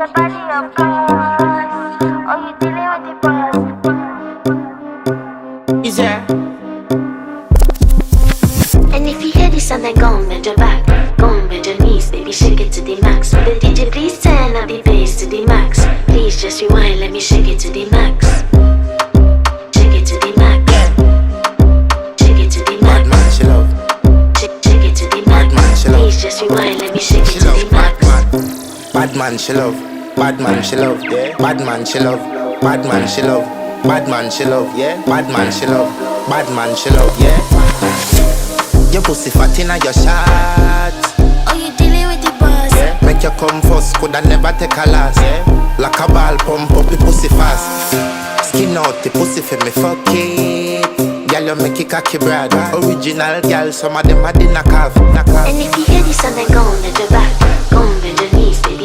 a body of class. Oh, you dealing with the boss. Is there? And if you hear this sound, then go on bend your back, go on bend your knees, baby, shake it to the max. Will the DJ please turn up the bass to the max? Please just rewind, let me shake it to the max. Shake it to the max. Shake it to the max. Bad man, she love. Shake it to the max. Bad man, she love. Please just rewind, let me shake She it to love. the max. Bad man, she love. Bad man, she love. Yeah. Bad man, she love. Bad man, she love. Bad man, she love. Yeah. Bad man, she love. Bad man, she love. Yeah. Your pussy fat inna your shot. Oh, you dealing with the boss? Yeah. Make you come first, coulda never take a last. Yeah. Like a ball, pump up the pussy fast. Skin out the pussy for me, fuck it. Girl, you make it cocky, brother. Original girl, some of them are the knock off. And if you hear this sound, then go on bend your back, go on bend your knees, baby.